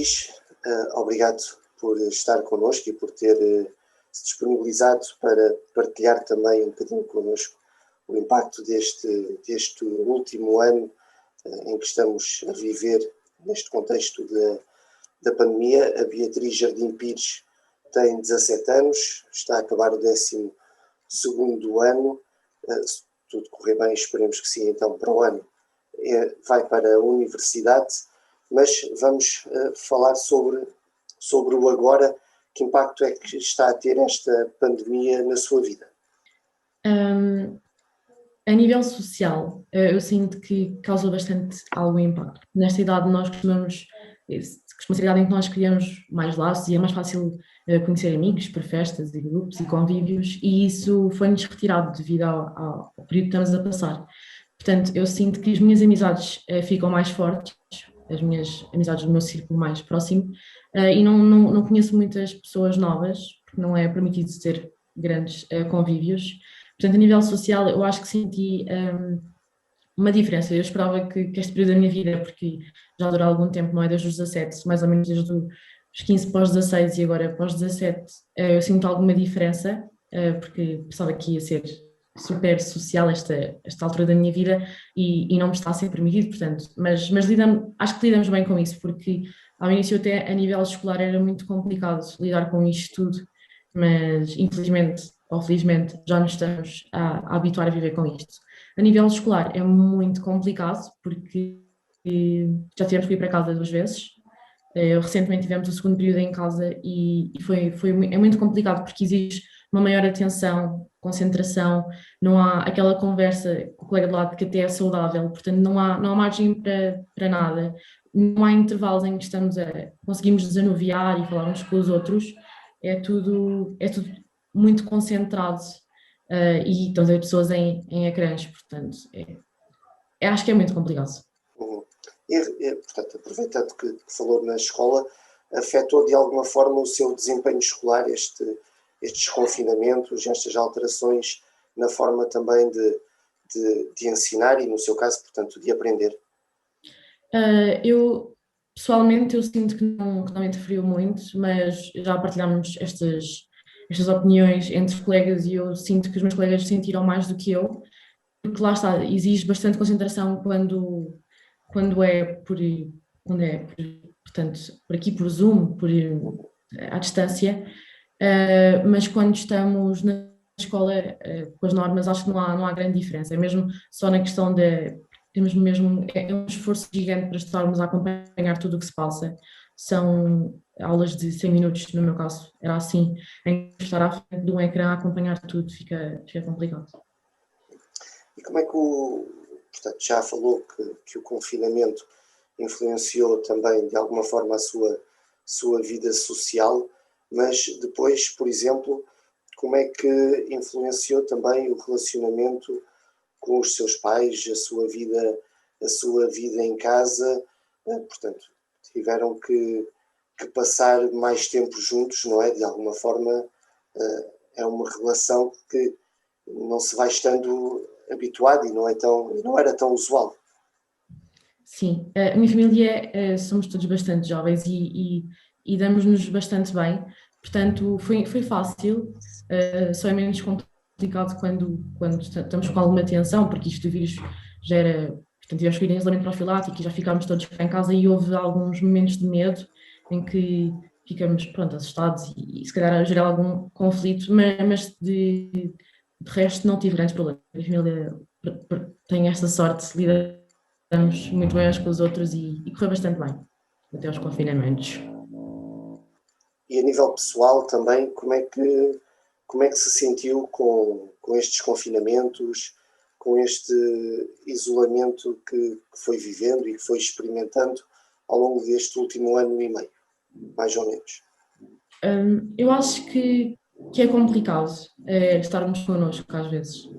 Luís, obrigado por estar connosco e por ter se disponibilizado para partilhar também um bocadinho connosco o impacto deste último ano em que estamos a viver neste contexto da pandemia. A Beatriz Jardim Pires tem 17 anos, está a acabar o 12º ano, se tudo correr bem, esperemos que sim, então para o ano vai para a universidade, mas vamos falar sobre o agora. Que impacto é que está a ter esta pandemia na sua vida? A nível social, eu sinto que causa bastante algum impacto. Nesta idade costuma ser a idade em que nós criamos mais laços e é mais fácil conhecer amigos por festas e grupos e convívios, e isso foi-nos retirado devido ao período que estamos a passar. Portanto, eu sinto que as minhas amizades ficam mais fortes, as minhas amizades do meu círculo mais próximo, e não conheço muitas pessoas novas, porque não é permitido ter grandes convívios. Portanto, a nível social, eu acho que senti uma diferença. Eu esperava que este período da minha vida, porque já durou algum tempo, não é desde os 17, mais ou menos desde os 15 para os 16 e agora para os 17, eu sinto alguma diferença, porque pensava que ia ser super social esta altura da minha vida e não me está a ser permitido, portanto, mas acho que lidamos bem com isso, porque ao início até a nível escolar era muito complicado lidar com isto tudo, mas infelizmente ou felizmente já nos estamos a habituar a viver com isto. A nível escolar é muito complicado porque já tivemos que ir para casa 2 vezes. Recentemente tivemos o segundo período em casa e é muito complicado porque exige uma maior atenção, concentração, não há aquela conversa com o colega de lado que até é saudável, portanto não há margem para nada, não há intervalos em que conseguimos desanuviar e falar uns com os outros, é tudo muito concentrado e estão a ver pessoas em ecrãs, portanto acho que é muito complicado. Portanto, aproveitando que falou na escola, afetou de alguma forma o seu desempenho escolar estes confinamentos, estas alterações na forma também de ensinar e, no seu caso, portanto, de aprender? Pessoalmente, eu sinto que não interferiu muito, mas já partilhámos estas opiniões entre colegas e eu sinto que os meus colegas sentiram mais do que eu, porque lá está, exige bastante concentração portanto, por aqui por Zoom, à distância, mas quando estamos na escola com as normas, acho que não há grande diferença, é mesmo só na questão temos mesmo, é um esforço gigante para estarmos a acompanhar tudo o que se passa. São aulas de 100 minutos, no meu caso era assim, em que estar à frente de um ecrã a acompanhar tudo fica complicado. E como é que portanto, já falou que o confinamento influenciou também de alguma forma a sua vida social, mas depois, por exemplo, como é que influenciou também o relacionamento com os seus pais, a sua vida em casa? Portanto, tiveram que passar mais tempo juntos, não é? De alguma forma, é uma relação que não se vai estando habituado e não era tão usual. Sim, a minha família somos todos bastante jovens e damos-nos bastante bem, portanto foi fácil, só é menos complicado quando estamos com alguma tensão, porque isto do vírus já era, portanto tivemos que ir em isolamento profilático e já ficámos todos em casa e houve alguns momentos de medo em que ficamos, pronto, assustados e se calhar a gerar algum conflito, mas de resto não tive grandes problemas. A minha família tem esta sorte de lidar muito bem uns com os outros e correu bastante bem, até aos confinamentos. E a nível pessoal também, como é que se sentiu com estes confinamentos, com este isolamento que foi vivendo e que foi experimentando ao longo deste último ano e meio, mais ou menos? Eu acho que é complicado estarmos connosco às vezes.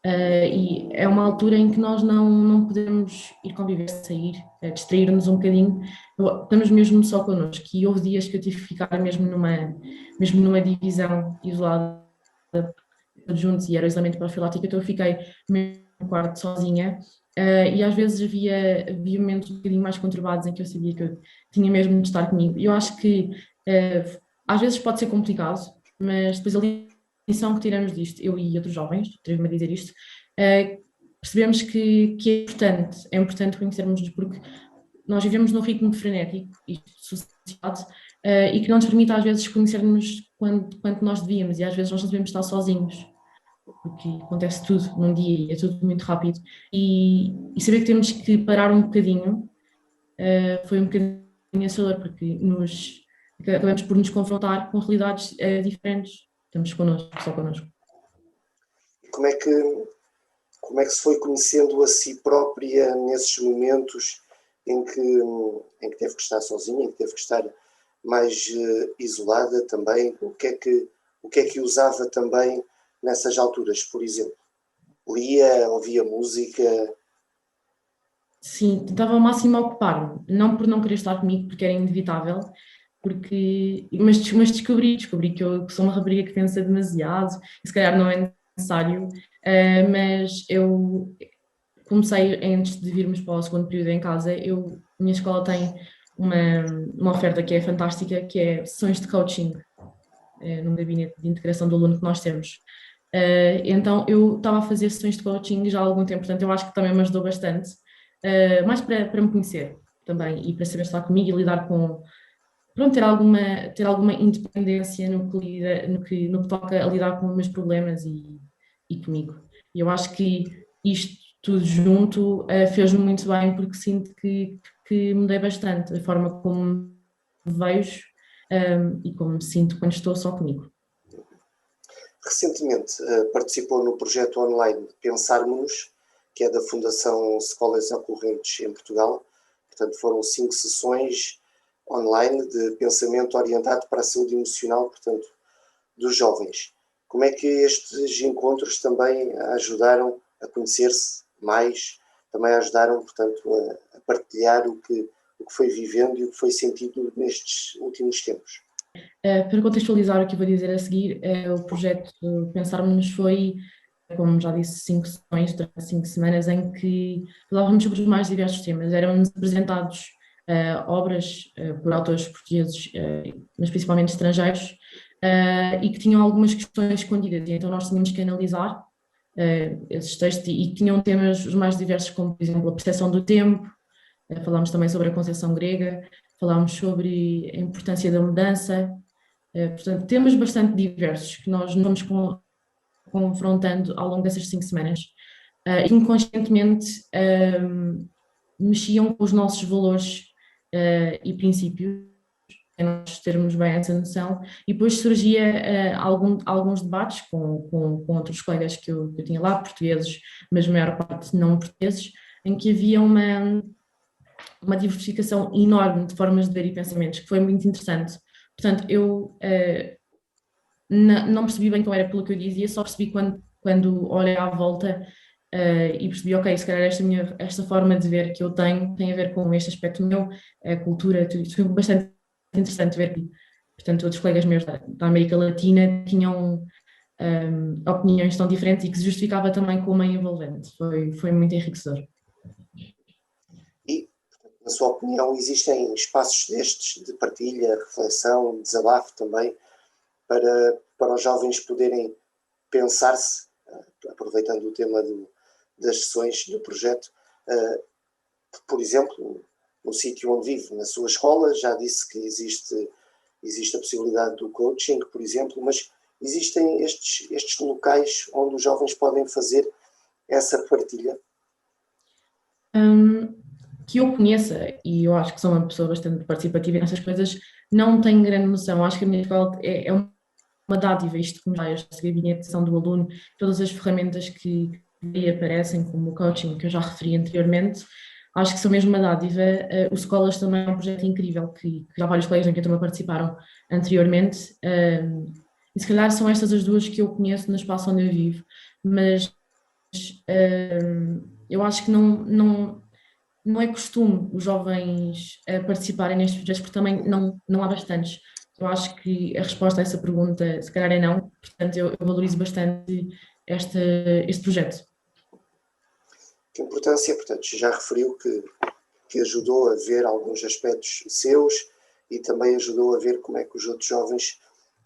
E é uma altura em que nós não podemos ir conviver, sair, distrair-nos um bocadinho, estamos mesmo só connosco. E houve dias que eu tive que ficar mesmo numa divisão isolada, todos juntos, e era o isolamento profilático, então eu fiquei mesmo no quarto sozinha e às vezes havia momentos um bocadinho mais conturbados em que eu sabia que eu tinha mesmo de estar comigo. E eu acho que às vezes pode ser complicado, mas depois a lição que tiramos disto, eu e outros jovens, atrevo-me a dizer isto, percebemos que é importante conhecermos-nos, porque nós vivemos num ritmo frenético e de sociedade, e que não nos permite às vezes conhecermos quanto nós devíamos, e às vezes nós não devemos estar sozinhos, porque acontece tudo num dia e é tudo muito rápido, e saber que temos que parar um bocadinho foi um bocadinho assustador, porque acabamos por nos confrontar com realidades diferentes, estamos connosco, só connosco. Como é que, como é que se foi conhecendo a si própria nesses momentos em que teve que estar sozinha, em que teve que estar mais isolada também? O que é que usava também nessas alturas, por exemplo? Lia, ouvia música? Sim, tentava ao máximo ocupar-me, não por não querer estar comigo, porque era inevitável, mas descobri que sou uma rapariga que pensa demasiado, e se calhar não é necessário, mas eu comecei, antes de virmos para o segundo período em casa, a minha escola tem uma oferta que é fantástica, que é sessões de coaching, num gabinete de integração do aluno que nós temos. Então eu estava a fazer sessões de coaching já há algum tempo, portanto eu acho que também me ajudou bastante, mais para me conhecer também e para saber estar comigo e lidar com, pronto, ter alguma independência no que toca a lidar com os meus problemas e comigo. E eu acho que isto tudo junto fez-me muito bem, porque sinto que mudei bastante a forma como me vejo, e como me sinto quando estou só comigo. Recentemente participou no projeto online Pensarmos, que é da Fundação Escolas Ocorrentes em Portugal. Portanto, foram 5 sessões online de pensamento orientado para a saúde emocional, portanto, dos jovens. Como é que estes encontros também ajudaram a conhecer-se mais, também ajudaram, portanto, a partilhar o que foi vivendo e o que foi sentido nestes últimos tempos? Para contextualizar o que eu vou dizer a seguir, o projeto Pensarmos foi, como já disse, 5 sessões durante 5 semanas em que falávamos sobre os mais diversos temas. Eram-nos apresentados obras por autores portugueses, mas principalmente estrangeiros, e que tinham algumas questões escondidas. E então nós tínhamos que analisar esses textos e tinham temas os mais diversos, como, por exemplo, a percepção do tempo. Falámos também sobre a concepção grega, falámos sobre a importância da mudança. Portanto, temas bastante diversos que nós nos vamos confrontando ao longo dessas 5 semanas, e inconscientemente mexiam com os nossos valores e princípios, para nós termos bem essa noção, e depois surgia alguns debates com outros colegas que eu tinha lá, portugueses, mas a maior parte não portugueses, em que havia uma diversificação enorme de formas de ver e pensamentos, que foi muito interessante. Portanto, eu não percebi bem qual era pelo que eu dizia, só percebi quando olhei à volta e percebi, ok, se calhar esta forma de ver que eu tenho tem a ver com este aspecto meu, a cultura, tudo isso. Foi bastante interessante ver que, portanto, outros colegas meus da América Latina tinham opiniões tão diferentes e que se justificava também com o meio envolvente. Foi muito enriquecedor. E, na sua opinião, existem espaços destes de partilha, reflexão, desabafo também, para os jovens poderem pensar-se, aproveitando o tema das sessões do projeto, por exemplo, no sítio onde vive, na sua escola, já disse que existe a possibilidade do coaching, por exemplo, mas existem estes locais onde os jovens podem fazer essa partilha? Que eu conheça, e eu acho que sou uma pessoa bastante participativa nessas coisas, não tenho grande noção. Acho que a minha escola é uma dádiva, isto que me dá este gabinete de ação do aluno, todas as ferramentas que aí aparecem, como o coaching, que eu já referi anteriormente, acho que são mesmo uma dádiva. O Escolas também é um projeto incrível, que já vários colegas em que eu também participaram anteriormente, e se calhar são estas as duas que eu conheço no espaço onde eu vivo, mas eu acho que não é costume os jovens participarem nestes projetos, porque também não há bastantes. Eu acho que a resposta a essa pergunta, se calhar, é não. Portanto, eu valorizo bastante este projeto. Que importância, portanto, já referiu que ajudou a ver alguns aspectos seus e também ajudou a ver como é que os outros jovens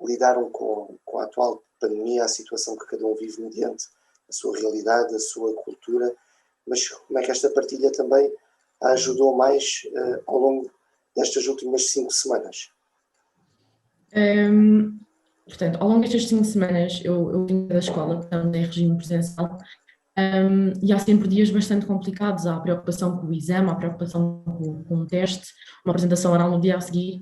lidaram com a atual pandemia, a situação que cada um vive mediante a sua realidade, a sua cultura, mas como é que esta partilha também a ajudou mais ao longo destas últimas 5 semanas? Portanto, ao longo destas 5 semanas eu vim da escola, portanto, em regime presencial, e há sempre dias bastante complicados. Há a preocupação com o exame, há a preocupação com o teste, uma apresentação oral no dia a seguir,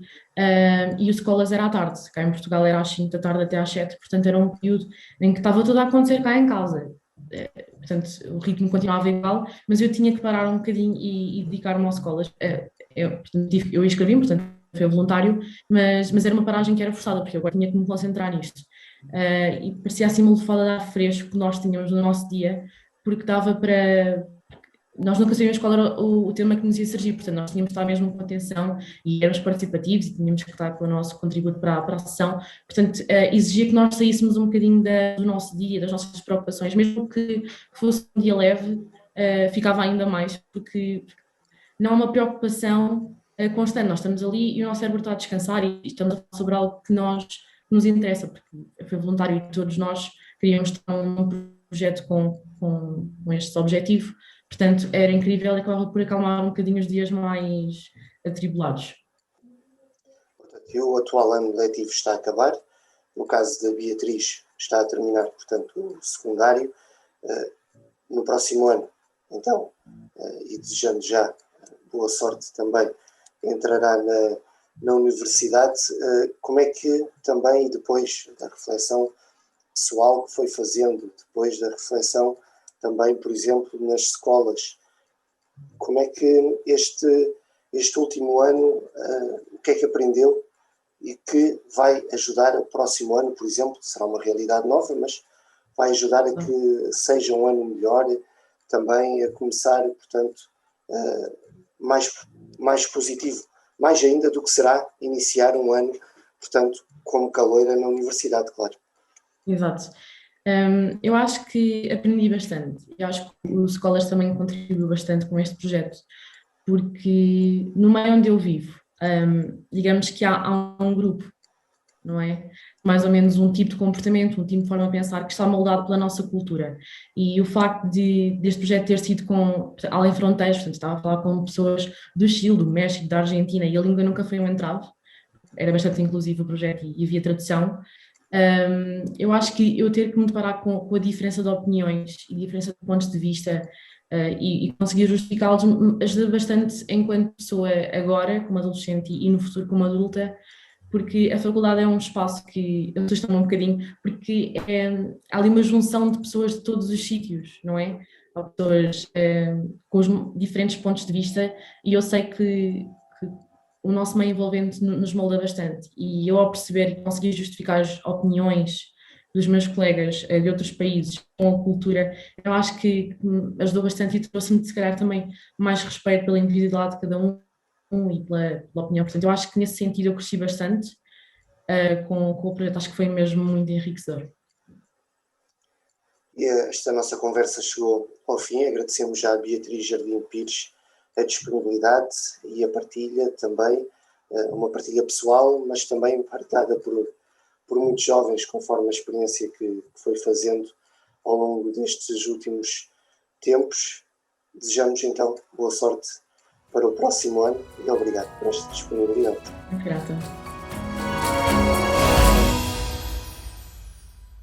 e o escolas era à tarde. Cá em Portugal era às 5 da tarde até às 7, portanto era um período em que estava tudo a acontecer cá em casa. Portanto, o ritmo continuava igual, mas eu tinha que parar um bocadinho e dedicar-me às escolas. Eu inscrevi-me, portanto foi voluntário, mas era uma paragem que era forçada, porque eu agora tinha que me concentrar nisto. E parecia assim uma lufada de ar fresco que nós tínhamos no nosso dia, porque dava para. Nós nunca sabíamos qual era o tema que nos ia surgir, portanto, nós tínhamos de estar mesmo com atenção e éramos participativos e tínhamos que estar com o nosso contributo para a sessão. Portanto, exigia que nós saíssemos um bocadinho do nosso dia, das nossas preocupações, mesmo que fosse um dia leve, ficava ainda mais, porque não é uma preocupação constante. Nós estamos ali e o nosso cérebro está a descansar e estamos a falar sobre algo que nos interessa, porque foi voluntário e todos nós queríamos estar num projeto com este objetivo. Portanto, era incrível e acabava por acalmar um bocadinho os dias mais atribulados. Portanto, o atual ano letivo está a acabar, no caso da Beatriz está a terminar, portanto, o secundário. No próximo ano, então, e desejando já boa sorte também, entrará na universidade. Como é que também, depois da reflexão pessoal que foi fazendo, depois da reflexão também, por exemplo, nas escolas, como é que este último ano, o que é que aprendeu e que vai ajudar o próximo ano, por exemplo, será uma realidade nova, mas vai ajudar a que seja um ano melhor, também a começar, portanto, mais positivo, mais ainda do que será iniciar um ano, portanto, como caloira na universidade, claro. Exato. Eu acho que aprendi bastante. Eu acho que o Escolas também contribuiu bastante com este projeto, porque no meio onde eu vivo, digamos que há um grupo, não é? Mais ou menos um tipo de comportamento, um tipo de forma de pensar que está moldado pela nossa cultura. E o facto deste projeto ter sido além fronteiras, portanto, estava a falar com pessoas do Chile, do México, da Argentina, e a língua nunca foi um entrave, era bastante inclusivo o projeto e havia tradução. Eu acho que eu ter que me deparar com a diferença de opiniões e diferença de pontos de vista e conseguir justificá-los ajuda bastante enquanto pessoa agora, como adolescente, e no futuro como adulta, porque a faculdade é um espaço que eu assusto um bocadinho, porque há ali uma junção de pessoas de todos os sítios, não é? Há pessoas com os diferentes pontos de vista e eu sei que o nosso meio envolvente nos molda bastante e eu ao perceber e conseguir justificar as opiniões dos meus colegas de outros países com a cultura, eu acho que me ajudou bastante e trouxe-me, se calhar, também mais respeito pela individualidade de cada um e pela opinião. Portanto, eu acho que nesse sentido eu cresci bastante com o projeto, acho que foi mesmo muito enriquecedor. E esta nossa conversa chegou ao fim. Agradecemos já a Beatriz Jardim Pires a disponibilidade e a partilha também, uma partilha pessoal, mas também partilhada por muitos jovens, conforme a experiência que foi fazendo ao longo destes últimos tempos. Desejamos então boa sorte para o próximo ano e obrigado por esta disponibilidade. Muito grata.